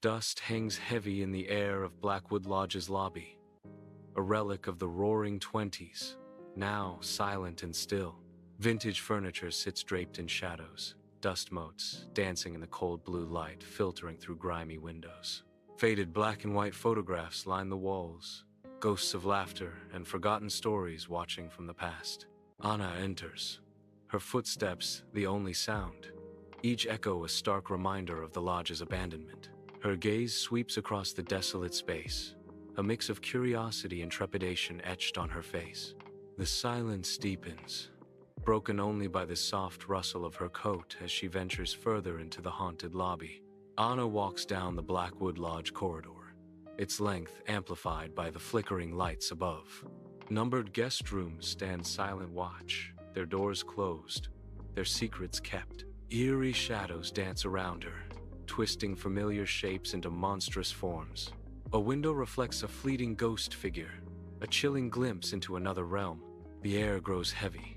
Dust hangs heavy in the air of Blackwood Lodge's lobby, a relic of the roaring 20s, now silent and still. Vintage furniture sits draped in shadows, dust motes dancing in the cold blue light filtering through grimy windows. Faded black and white photographs line the walls, ghosts of laughter and forgotten stories watching from the past. Anna enters, her footsteps the only sound, each echo a stark reminder of the lodge's abandonment. Her gaze sweeps across the desolate space, a mix of curiosity and trepidation etched on her face. The silence deepens, broken only by the soft rustle of her coat as she ventures further into the haunted lobby. Anna walks down the Blackwood Lodge corridor, its length amplified by the flickering lights above. Numbered guest rooms stand silent watch, their doors closed, their secrets kept. Eerie shadows dance around her, twisting familiar shapes into monstrous forms. A window reflects a fleeting ghost figure, a chilling glimpse into another realm. The air grows heavy,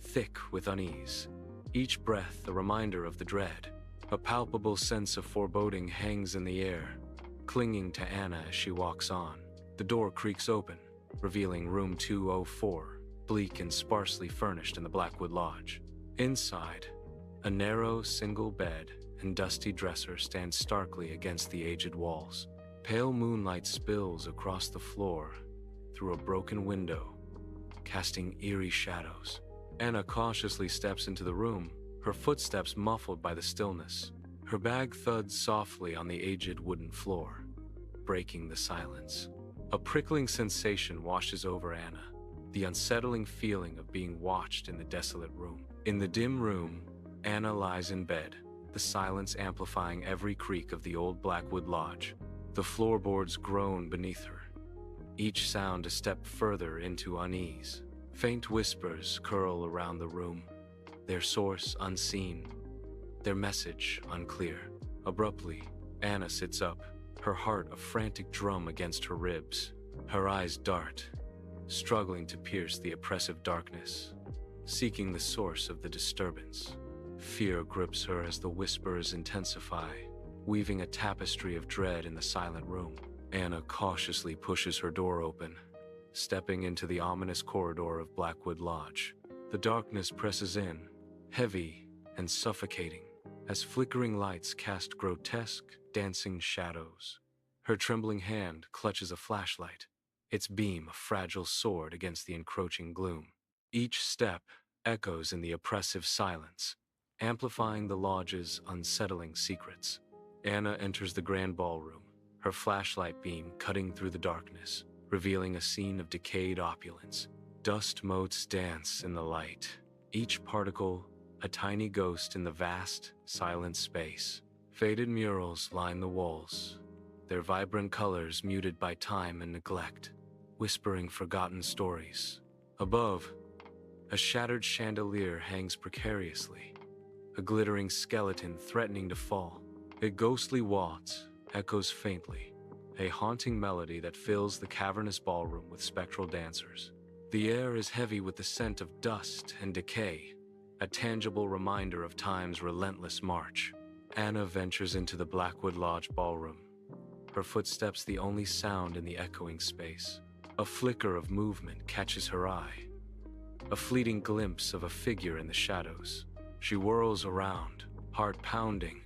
thick with unease, each breath a reminder of the dread. A palpable sense of foreboding hangs in the air, clinging to Anna as she walks on. The door creaks open, revealing room 204, bleak and sparsely furnished in the Blackwood Lodge. Inside, a narrow single bed and dusty dresser stand starkly against the aged walls. Pale moonlight spills across the floor through a broken window, casting eerie shadows. Anna cautiously steps into the room, her footsteps muffled by the stillness. Her bag thuds softly on the aged wooden floor, breaking the silence. A prickling sensation washes over Anna, the unsettling feeling of being watched in the desolate room. In the dim room, Anna lies in bed, the silence amplifying every creak of the old Blackwood Lodge. The floorboards groan beneath her, each sound a step further into unease. Faint whispers curl around the room, their source unseen, their message unclear. Abruptly, Anna sits up, her heart a frantic drum against her ribs. Her eyes dart, struggling to pierce the oppressive darkness, seeking the source of the disturbance. Fear grips her as the whispers intensify, weaving a tapestry of dread in the silent room. Anna cautiously pushes her door open, stepping into the ominous corridor of Blackwood Lodge. The darkness presses in, heavy and suffocating, as flickering lights cast grotesque, dancing shadows. Her trembling hand clutches a flashlight, its beam a fragile sword against the encroaching gloom. Each step echoes in the oppressive silence, amplifying the lodge's unsettling secrets. Anna enters the grand ballroom, her flashlight beam cutting through the darkness, revealing a scene of decayed opulence. Dust motes dance in the light, each particle a tiny ghost in the vast, silent space. Faded murals line the walls, their vibrant colors muted by time and neglect, whispering forgotten stories. Above, a shattered chandelier hangs precariously, a glittering skeleton threatening to fall. A ghostly waltz echoes faintly, a haunting melody that fills the cavernous ballroom with spectral dancers. The air is heavy with the scent of dust and decay, a tangible reminder of time's relentless march. Anna ventures into the Blackwood Lodge ballroom, her footsteps the only sound in the echoing space. A flicker of movement catches her eye, a fleeting glimpse of a figure in the shadows. She whirls around, heart pounding,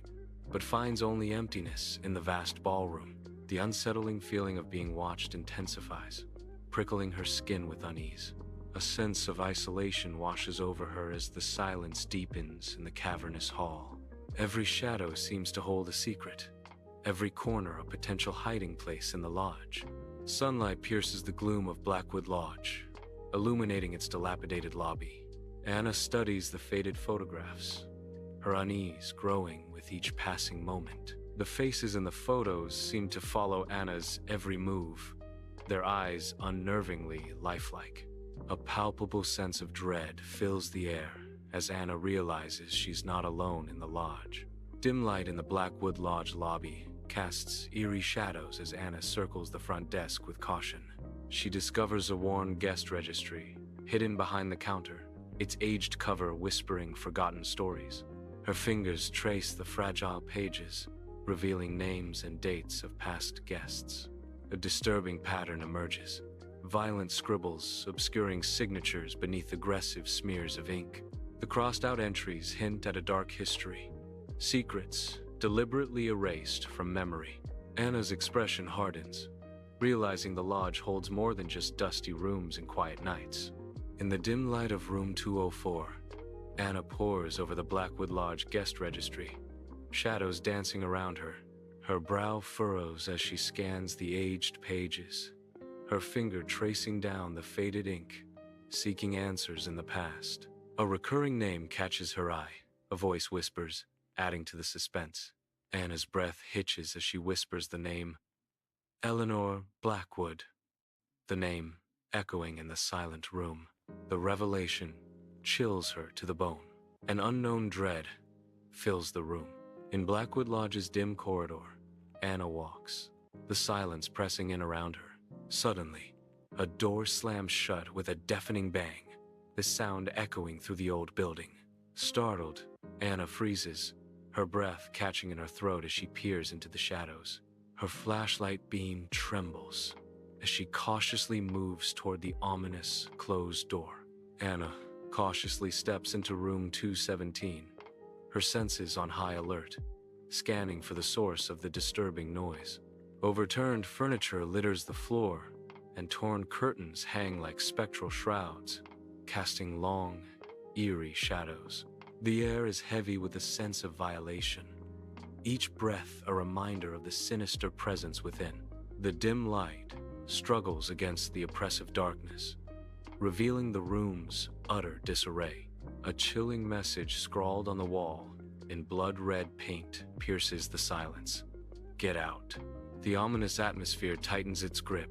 but finds only emptiness in the vast ballroom. The unsettling feeling of being watched intensifies, prickling her skin with unease. A sense of isolation washes over her as the silence deepens in the cavernous hall. Every shadow seems to hold a secret, every corner a potential hiding place in the lodge. Sunlight pierces the gloom of Blackwood Lodge, illuminating its dilapidated lobby. Anna studies the faded photographs, her unease growing with each passing moment. The faces in the photos seem to follow Anna's every move, their eyes unnervingly lifelike. A palpable sense of dread fills the air as Anna realizes she's not alone in the lodge. Dim light in the Blackwood Lodge lobby casts eerie shadows as Anna circles the front desk with caution. She discovers a worn guest registry, hidden behind the counter, its aged cover whispering forgotten stories. Her fingers trace the fragile pages, revealing names and dates of past guests. A disturbing pattern emerges, violent scribbles obscuring signatures beneath aggressive smears of ink. The crossed-out entries hint at a dark history, secrets deliberately erased from memory. Anna's expression hardens, realizing the lodge holds more than just dusty rooms and quiet nights. In the dim light of room 204, Anna pores over the Blackwood Lodge guest registry, shadows dancing around her. Her brow furrows as she scans the aged pages, her finger tracing down the faded ink, seeking answers in the past. A recurring name catches her eye. A voice whispers, adding to the suspense. Anna's breath hitches as she whispers the name, Eleanor Blackwood. The name echoing in the silent room. The revelation chills her to the bone. An unknown dread fills the room. In Blackwood Lodge's dim corridor, Anna walks, the silence pressing in around her. Suddenly, a door slams shut with a deafening bang, the sound echoing through the old building. Startled, Anna freezes, her breath catching in her throat as she peers into the shadows. Her flashlight beam trembles as she cautiously moves toward the ominous, closed door. Anna cautiously steps into room 217, her senses on high alert, scanning for the source of the disturbing noise. Overturned furniture litters the floor, and torn curtains hang like spectral shrouds, casting long, eerie shadows. The air is heavy with a sense of violation, each breath a reminder of the sinister presence within. The dim light struggles against the oppressive darkness, revealing the room's utter disarray. A chilling message scrawled on the wall in blood-red paint pierces the silence. Get out. The ominous atmosphere tightens its grip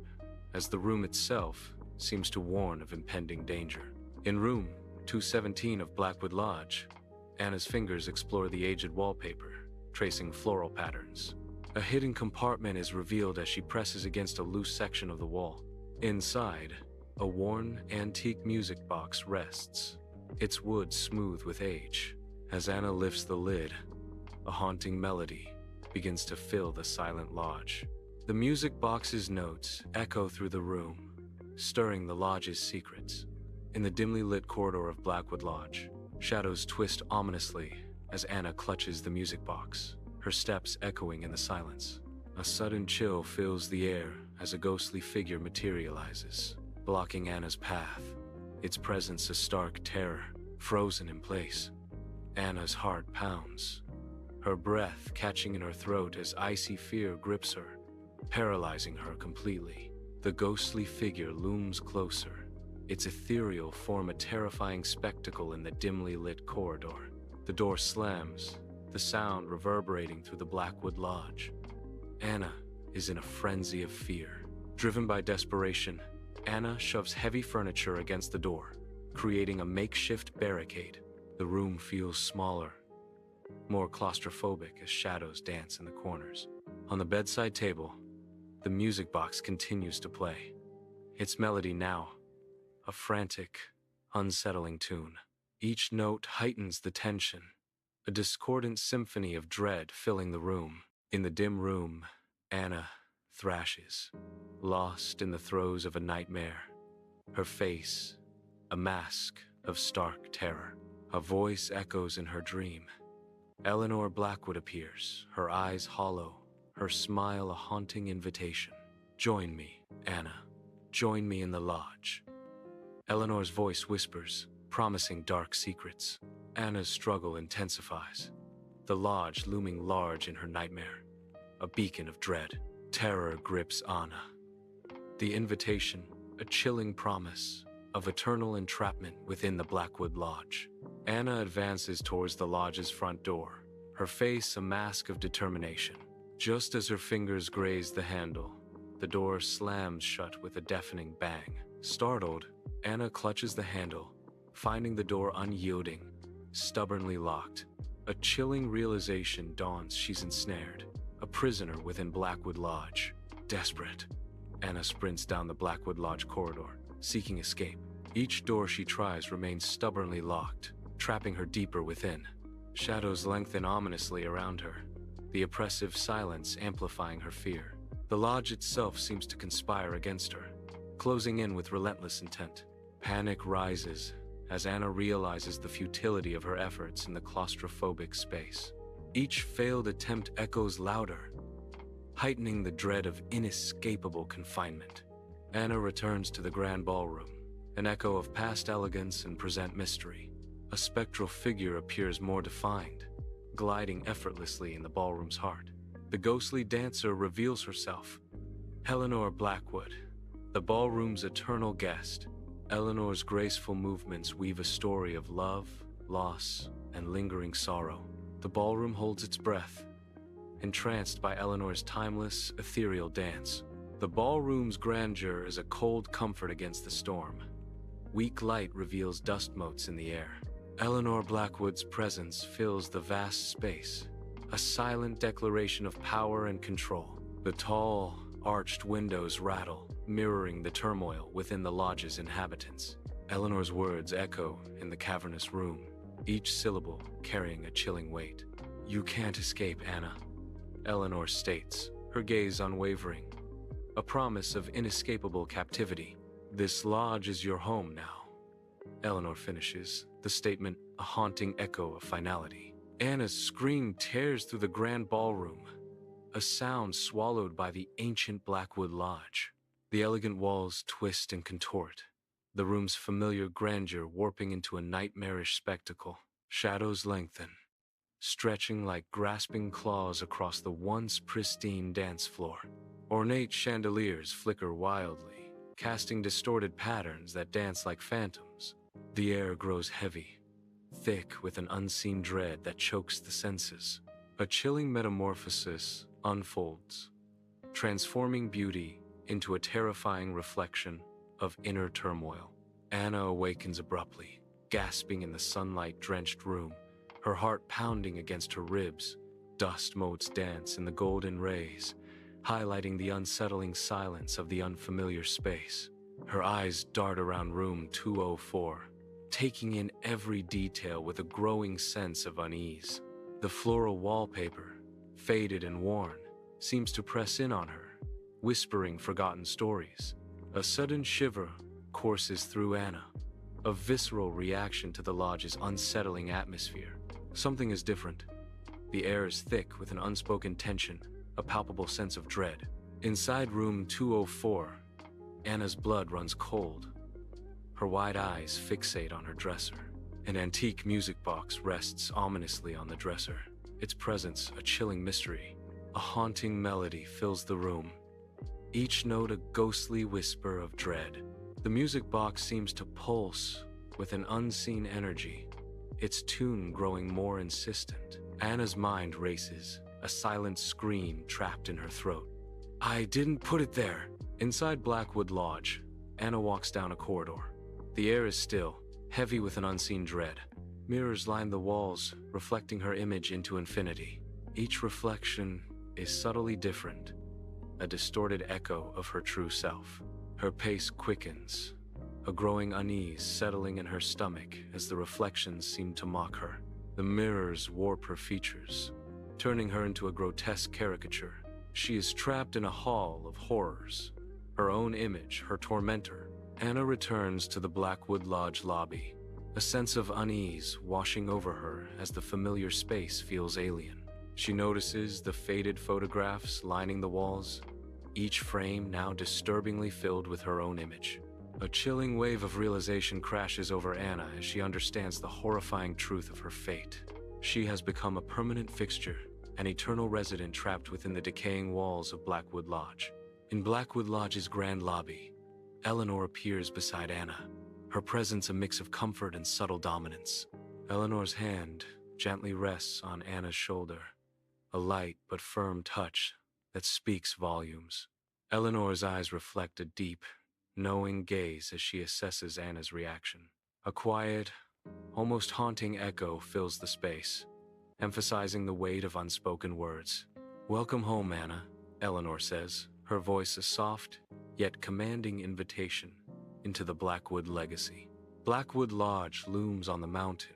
as the room itself seems to warn of impending danger. In room 217 of Blackwood Lodge, Anna's fingers explore the aged wallpaper, tracing floral patterns. A hidden compartment is revealed as she presses against a loose section of the wall. Inside, a worn, antique music box rests, its wood smooth with age. As Anna lifts the lid, a haunting melody begins to fill the silent lodge. The music box's notes echo through the room, stirring the lodge's secrets. In the dimly lit corridor of Blackwood Lodge, shadows twist ominously as Anna clutches the music box, her steps echoing in the silence. A sudden chill fills the air as a ghostly figure materializes, blocking Anna's path, its presence a stark terror, frozen in place. Anna's heart pounds, her breath catching in her throat as icy fear grips her, paralyzing her completely. The ghostly figure looms closer, its ethereal form a terrifying spectacle in the dimly lit corridor. The door slams, the sound reverberating through the Blackwood Lodge. Anna is in a frenzy of fear. Driven by desperation, Anna shoves heavy furniture against the door, creating a makeshift barricade. The room feels smaller, more claustrophobic as shadows dance in the corners. On the bedside table, the music box continues to play, its melody now a frantic, unsettling tune. Each note heightens the tension, a discordant symphony of dread filling the room. In the dim room, Anna thrashes, lost in the throes of a nightmare, her face a mask of stark terror. A voice echoes in her dream. Eleanor Blackwood appears, her eyes hollow, her smile a haunting invitation. Join me, Anna. Join me in the lodge. Eleanor's voice whispers, promising dark secrets. Anna's struggle intensifies, the lodge looming large in her nightmare, a beacon of dread. Terror grips Anna. The invitation, a chilling promise of eternal entrapment within the Blackwood Lodge. Anna advances towards the lodge's front door, her face a mask of determination. Just as her fingers graze the handle, the door slams shut with a deafening bang. Startled, Anna clutches the handle, finding the door unyielding, stubbornly locked. A chilling realization dawns she's ensnared, a prisoner within Blackwood Lodge. Desperate, Anna sprints down the Blackwood Lodge corridor, seeking escape. Each door she tries remains stubbornly locked, trapping her deeper within. Shadows lengthen ominously around her, the oppressive silence amplifying her fear. The lodge itself seems to conspire against her, closing in with relentless intent. Panic rises as Anna realizes the futility of her efforts in the claustrophobic space. Each failed attempt echoes louder, heightening the dread of inescapable confinement. Anna returns to the grand ballroom, an echo of past elegance and present mystery. A spectral figure appears more defined, gliding effortlessly in the ballroom's heart. The ghostly dancer reveals herself, Eleanor Blackwood, the ballroom's eternal guest. Eleanor's graceful movements weave a story of love, loss, and lingering sorrow. The ballroom holds its breath, entranced by Eleanor's timeless, ethereal dance. The ballroom's grandeur is a cold comfort against the storm. Weak light reveals dust motes in the air. Eleanor Blackwood's presence fills the vast space, a silent declaration of power and control. The tall, arched windows rattle, mirroring the turmoil within the lodge's inhabitants. Eleanor's words echo in the cavernous room, each syllable carrying a chilling weight. "You can't escape, Anna," Eleanor states, her gaze unwavering, a promise of inescapable captivity. "This lodge is your home now," Eleanor finishes, the statement a haunting echo of finality. Anna's scream tears through the grand ballroom, a sound swallowed by the ancient Blackwood Lodge. The elegant walls twist and contort, the room's familiar grandeur warping into a nightmarish spectacle. Shadows lengthen, stretching like grasping claws across the once pristine dance floor. Ornate chandeliers flicker wildly, casting distorted patterns that dance like phantoms. The air grows heavy, thick with an unseen dread that chokes the senses. A chilling metamorphosis unfolds, transforming beauty into a terrifying reflection of inner turmoil. Anna awakens abruptly, gasping in the sunlight-drenched room, her heart pounding against her ribs. Dust motes dance in the golden rays, highlighting the unsettling silence of the unfamiliar space. Her eyes dart around room 204, taking in every detail with a growing sense of unease. The floral wallpaper, faded and worn, seems to press in on her, whispering forgotten stories. A sudden shiver courses through Anna, a visceral reaction to the lodge's unsettling atmosphere. Something is different. The air is thick with an unspoken tension, a palpable sense of dread. Inside room 204, Anna's blood runs cold. Her wide eyes fixate on her dresser. An antique music box rests ominously on the dresser, its presence a chilling mystery. A haunting melody fills the room, each note a ghostly whisper of dread. The music box seems to pulse with an unseen energy, its tune growing more insistent. Anna's mind races, a silent scream trapped in her throat. "I didn't put it there." Inside Blackwood Lodge, Anna walks down a corridor. The air is still, heavy with an unseen dread. Mirrors line the walls, reflecting her image into infinity. Each reflection is subtly different, a distorted echo of her true self. Her pace quickens, a growing unease settling in her stomach as the reflections seem to mock her. The mirrors warp her features, turning her into a grotesque caricature. She is trapped in a hall of horrors, her own image her tormentor. Anna returns to the Blackwood Lodge lobby, a sense of unease washing over her as the familiar space feels alien. She notices the faded photographs lining the walls, each frame now disturbingly filled with her own image. A chilling wave of realization crashes over Anna as she understands the horrifying truth of her fate. She has become a permanent fixture, an eternal resident trapped within the decaying walls of Blackwood Lodge. In Blackwood Lodge's grand lobby, Eleanor appears beside Anna, her presence a mix of comfort and subtle dominance. Eleanor's hand gently rests on Anna's shoulder, a light but firm touch that speaks volumes. Eleanor's eyes reflect a deep, knowing gaze as she assesses Anna's reaction. A quiet, almost haunting echo fills the space, emphasizing the weight of unspoken words. "Welcome home, Anna," Eleanor says, her voice a soft, yet commanding invitation into the Blackwood legacy. Blackwood Lodge looms on the mountain,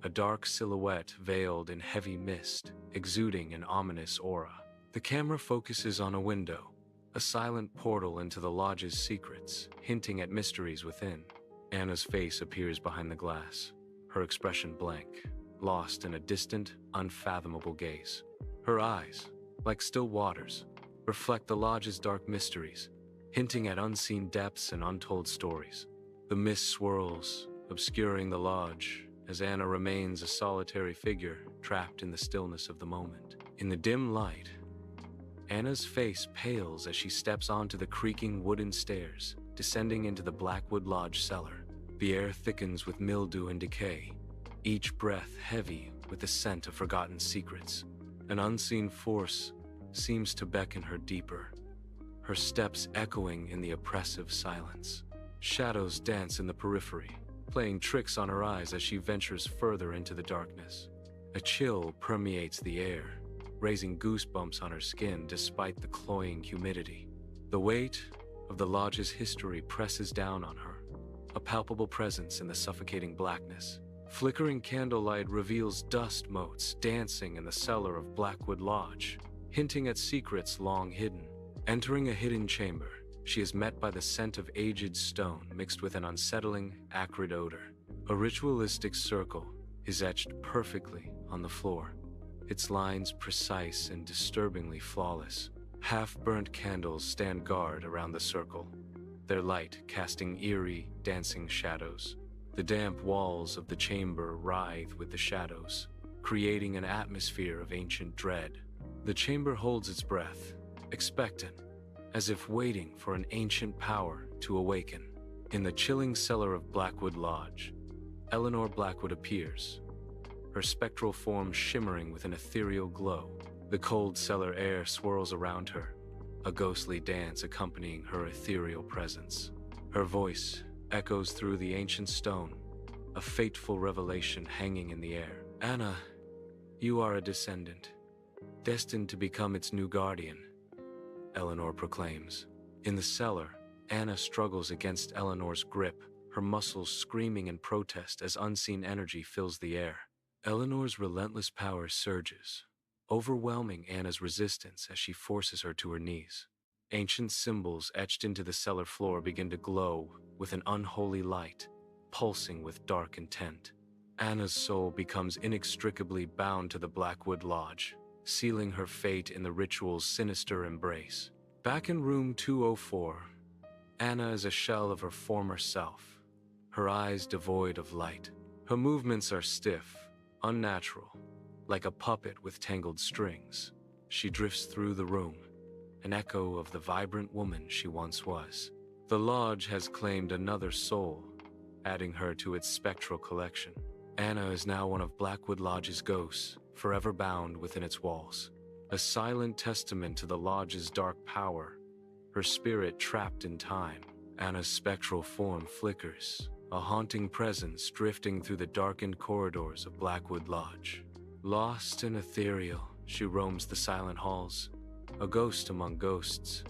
a dark silhouette veiled in heavy mist, exuding an ominous aura. The camera focuses on a window, a silent portal into the lodge's secrets, hinting at mysteries within. Anna's face appears behind the glass, her expression blank, lost in a distant, unfathomable gaze. Her eyes, like still waters, reflect the lodge's dark mysteries, hinting at unseen depths and untold stories. The mist swirls, obscuring the lodge, as Anna remains a solitary figure trapped in the stillness of the moment. In the dim light, Anna's face pales as she steps onto the creaking wooden stairs, descending into the Blackwood Lodge cellar. The air thickens with mildew and decay, each breath heavy with the scent of forgotten secrets. An unseen force seems to beckon her deeper, her steps echoing in the oppressive silence. Shadows dance in the periphery, playing tricks on her eyes as she ventures further into the darkness. A chill permeates the air, raising goosebumps on her skin despite the cloying humidity. The weight of the lodge's history presses down on her, a palpable presence in the suffocating blackness. Flickering candlelight reveals dust motes dancing in the cellar of Blackwood Lodge, hinting at secrets long hidden. Entering a hidden chamber, she is met by the scent of aged stone mixed with an unsettling, acrid odor. A ritualistic circle is etched perfectly on the floor, its lines precise and disturbingly flawless. Half-burnt candles stand guard around the circle, their light casting eerie, dancing shadows. The damp walls of the chamber writhe with the shadows, creating an atmosphere of ancient dread. The chamber holds its breath, expectant, as if waiting for an ancient power to awaken. In the chilling cellar of Blackwood Lodge, Eleanor Blackwood appears, her spectral form shimmering with an ethereal glow. The cold cellar air swirls around her, a ghostly dance accompanying her ethereal presence. Her voice echoes through the ancient stone, a fateful revelation hanging in the air. Anna, you are a descendant, destined to become its new guardian, Eleanor proclaims. In the cellar, Anna struggles against Eleanor's grip, her muscles screaming in protest as unseen energy fills the air. Eleanor's relentless power surges, overwhelming Anna's resistance as she forces her to her knees. Ancient symbols etched into the cellar floor begin to glow with an unholy light, pulsing with dark intent. Anna's soul becomes inextricably bound to the Blackwood Lodge, sealing her fate in the ritual's sinister embrace. Back in room 204, Anna is a shell of her former self, her eyes devoid of light. Her movements are stiff, unnatural, like a puppet with tangled strings. She drifts through the room, an echo of the vibrant woman she once was. The lodge has claimed another soul, adding her to its spectral collection. Anna is now one of Blackwood Lodge's ghosts, forever bound within its walls. A silent testament to the lodge's dark power, her spirit trapped in time. Anna's spectral form flickers, a haunting presence drifting through the darkened corridors of Blackwood Lodge. Lost and ethereal, she roams the silent halls, a ghost among ghosts.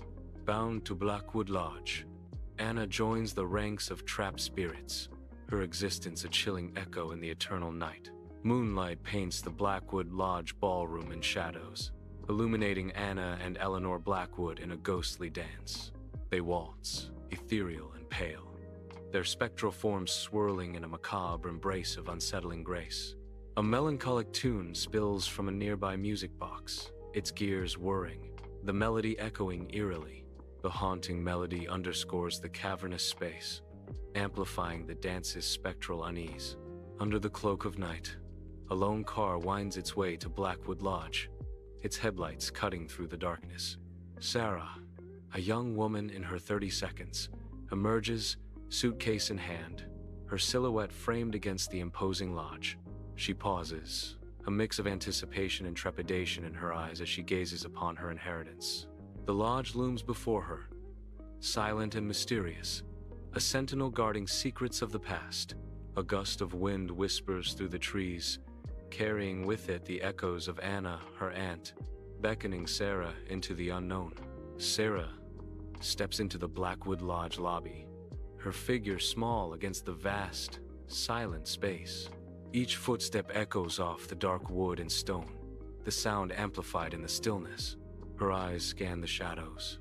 Bound to Blackwood Lodge, Anna joins the ranks of trapped spirits, her existence a chilling echo in the eternal night. Moonlight paints the Blackwood Lodge ballroom in shadows, illuminating Anna and Eleanor Blackwood in a ghostly dance. They waltz, ethereal and pale, their spectral forms swirling in a macabre embrace of unsettling grace. A melancholic tune spills from a nearby music box, its gears whirring, the melody echoing eerily. The haunting melody underscores the cavernous space, amplifying the dance's spectral unease. Under the cloak of night, a lone car winds its way to Blackwood Lodge, its headlights cutting through the darkness. Sarah, a young woman in her 30s, emerges, suitcase in hand, her silhouette framed against the imposing lodge. She pauses, a mix of anticipation and trepidation in her eyes as she gazes upon her inheritance. The lodge looms before her, silent and mysterious, a sentinel guarding secrets of the past. A gust of wind whispers through the trees, carrying with it the echoes of Anna, her aunt, beckoning Sarah into the unknown. Sarah steps into the Blackwood Lodge lobby, her figure small against the vast, silent space. Each footstep echoes off the dark wood and stone, the sound amplified in the stillness. Her eyes scan the shadows,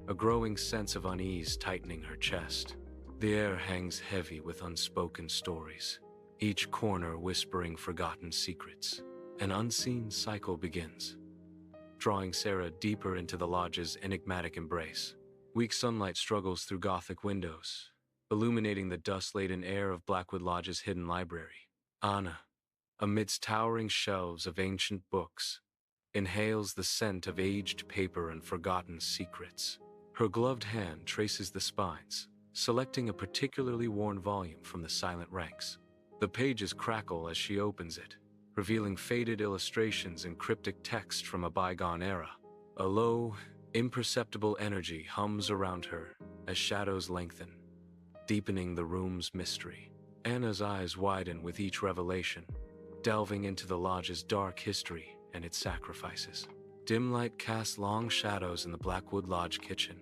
a growing sense of unease tightening her chest. The air hangs heavy with unspoken stories, each corner whispering forgotten secrets. An unseen cycle begins, drawing Sarah deeper into the lodge's enigmatic embrace. Weak sunlight struggles through Gothic windows, illuminating the dust-laden air of Blackwood Lodge's hidden library. Anna, amidst towering shelves of ancient books, inhales the scent of aged paper and forgotten secrets. Her gloved hand traces the spines, selecting a particularly worn volume from the silent ranks. The pages crackle as she opens it, revealing faded illustrations and cryptic text from a bygone era. A low, imperceptible energy hums around her as shadows lengthen, deepening the room's mystery. Anna's eyes widen with each revelation, delving into the lodge's dark history and its sacrifices. Dim light casts long shadows in the Blackwood Lodge kitchen,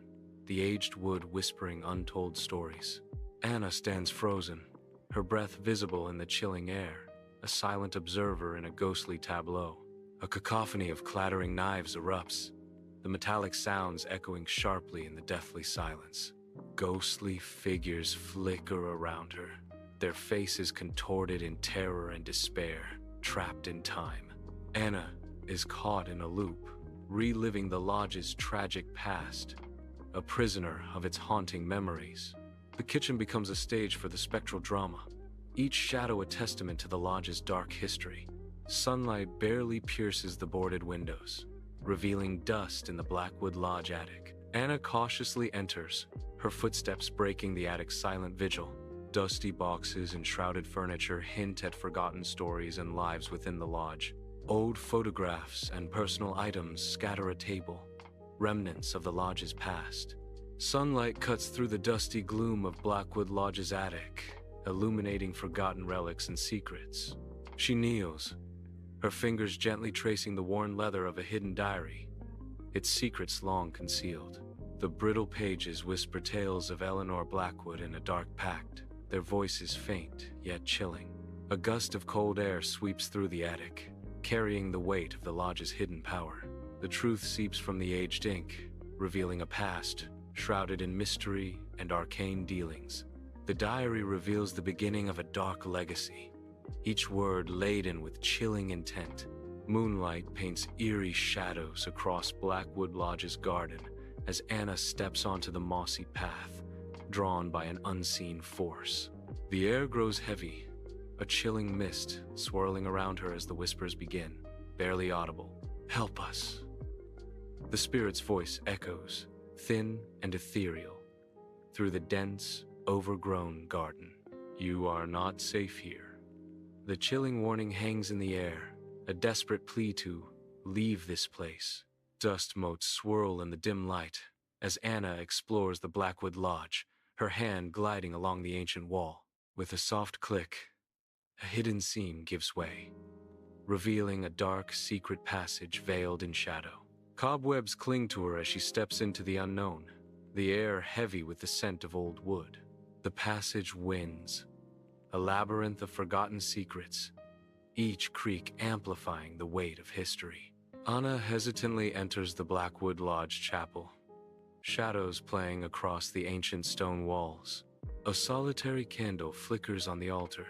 the aged wood whispering untold stories. Anna stands frozen, her breath visible in the chilling air, a silent observer in a ghostly tableau. A cacophony of clattering knives erupts, the metallic sounds echoing sharply in the deathly silence. Ghostly figures flicker around her, their faces contorted in terror and despair, trapped in time. Anna is caught in a loop, reliving the lodge's tragic past, a prisoner of its haunting memories. The kitchen becomes a stage for the spectral drama, each shadow a testament to the lodge's dark history. Sunlight barely pierces the boarded windows, revealing dust in the Blackwood Lodge attic. Anna cautiously enters, her footsteps breaking the attic's silent vigil. Dusty boxes and shrouded furniture hint at forgotten stories and lives within the lodge. Old photographs and personal items scatter a table, remnants of the lodge's past. Sunlight cuts through the dusty gloom of Blackwood Lodge's attic, illuminating forgotten relics and secrets. She kneels, her fingers gently tracing the worn leather of a hidden diary, its secrets long concealed. The brittle pages whisper tales of Eleanor Blackwood and a dark pact, their voices faint yet chilling. A gust of cold air sweeps through the attic, carrying the weight of the lodge's hidden power. The truth seeps from the aged ink, revealing a past shrouded in mystery and arcane dealings. The diary reveals the beginning of a dark legacy, each word laden with chilling intent. Moonlight paints eerie shadows across Blackwood Lodge's garden as Anna steps onto the mossy path, drawn by an unseen force. The air grows heavy, a chilling mist swirling around her as the whispers begin, barely audible. "Help us." The spirit's voice echoes, thin and ethereal, through the dense, overgrown garden. "You are not safe here." The chilling warning hangs in the air, a desperate plea to leave this place. Dust motes swirl in the dim light as Anna explores the Blackwood Lodge, her hand gliding along the ancient wall. With a soft click, a hidden seam gives way, revealing a dark, secret passage veiled in shadow. Cobwebs cling to her as she steps into the unknown, the air heavy with the scent of old wood. The passage winds, a labyrinth of forgotten secrets, each creak amplifying the weight of history. Anna hesitantly enters the Blackwood Lodge chapel, shadows playing across the ancient stone walls. A solitary candle flickers on the altar,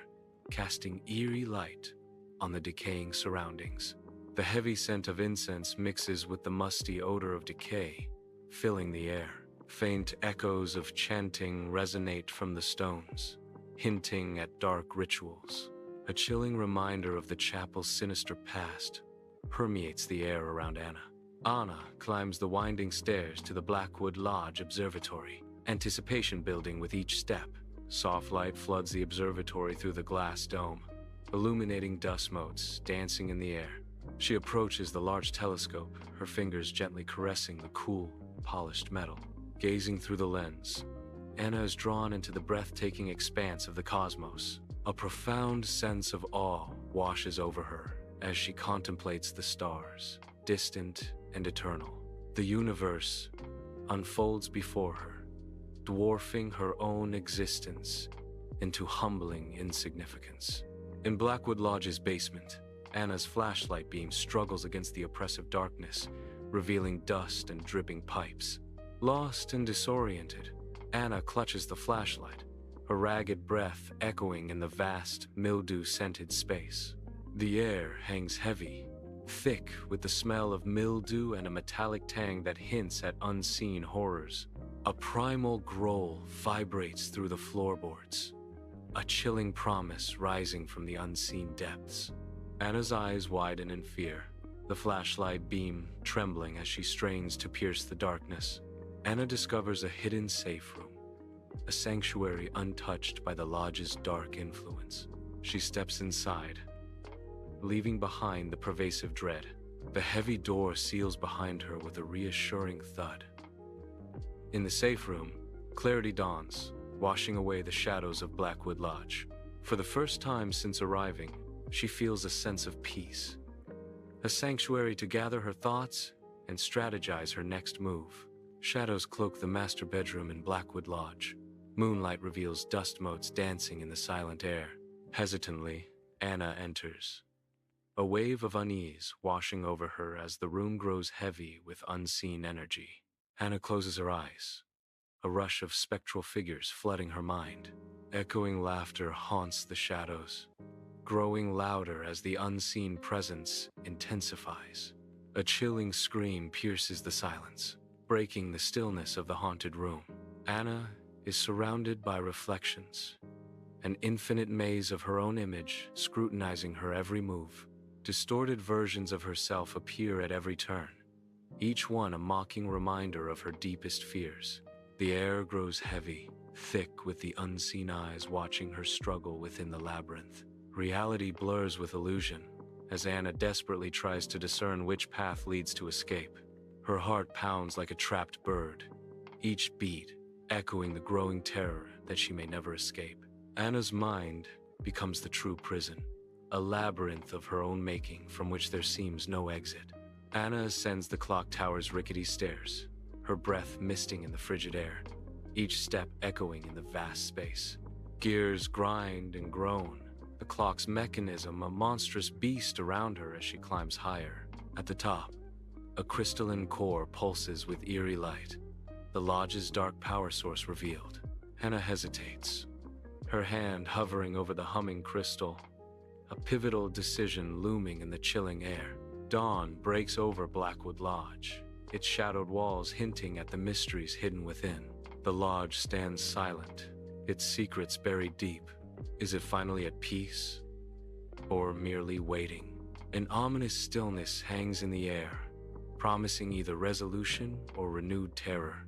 casting eerie light on the decaying surroundings. The heavy scent of incense mixes with the musty odor of decay, filling the air. Faint echoes of chanting resonate from the stones, hinting at dark rituals. A chilling reminder of the chapel's sinister past permeates the air around Anna. Anna climbs the winding stairs to the Blackwood Lodge observatory, anticipation building with each step. Soft light floods the observatory through the glass dome, illuminating dust motes dancing in the air. She approaches the large telescope, her fingers gently caressing the cool, polished metal. Gazing through the lens, Anna is drawn into the breathtaking expanse of the cosmos. A profound sense of awe washes over her as she contemplates the stars, distant and eternal. The universe unfolds before her, dwarfing her own existence into humbling insignificance. In Blackwood Lodge's basement, Anna's flashlight beam struggles against the oppressive darkness, revealing dust and dripping pipes. Lost and disoriented, Anna clutches the flashlight, her ragged breath echoing in the vast, mildew-scented space. The air hangs heavy, thick with the smell of mildew and a metallic tang that hints at unseen horrors. A primal growl vibrates through the floorboards, a chilling promise rising from the unseen depths. Anna's eyes widen in fear, the flashlight beam trembling as she strains to pierce the darkness. Anna discovers a hidden safe room, a sanctuary untouched by the lodge's dark influence. She steps inside, leaving behind the pervasive dread. The heavy door seals behind her with a reassuring thud. In the safe room, clarity dawns, washing away the shadows of Blackwood Lodge. For the first time since arriving, she feels a sense of peace, a sanctuary to gather her thoughts and strategize her next move. Shadows cloak the master bedroom in Blackwood Lodge. Moonlight reveals dust motes dancing in the silent air. Hesitantly, Anna enters, a wave of unease washing over her as the room grows heavy with unseen energy. Anna closes her eyes, a rush of spectral figures flooding her mind. Echoing laughter haunts the shadows, growing louder as the unseen presence intensifies. A chilling scream pierces the silence, breaking the stillness of the haunted room. Anna is surrounded by reflections, an infinite maze of her own image scrutinizing her every move. Distorted versions of herself appear at every turn, each one a mocking reminder of her deepest fears. The air grows heavy, thick with the unseen eyes watching her struggle within the labyrinth. Reality blurs with illusion as Anna desperately tries to discern which path leads to escape. Her heart pounds like a trapped bird, each beat echoing the growing terror that she may never escape. Anna's mind becomes the true prison, a labyrinth of her own making from which there seems no exit. Anna ascends the clock tower's rickety stairs, her breath misting in the frigid air, each step echoing in the vast space. Gears grind and groan, the clock's mechanism a monstrous beast around her as she climbs higher. At the top, a crystalline core pulses with eerie light, the lodge's dark power source revealed. Anna hesitates, her hand hovering over the humming crystal, a pivotal decision looming in the chilling air. Dawn breaks over Blackwood Lodge, its shadowed walls hinting at the mysteries hidden within. The lodge stands silent, its secrets buried deep. Is it finally at peace, or merely waiting? An ominous stillness hangs in the air, promising either resolution or renewed terror.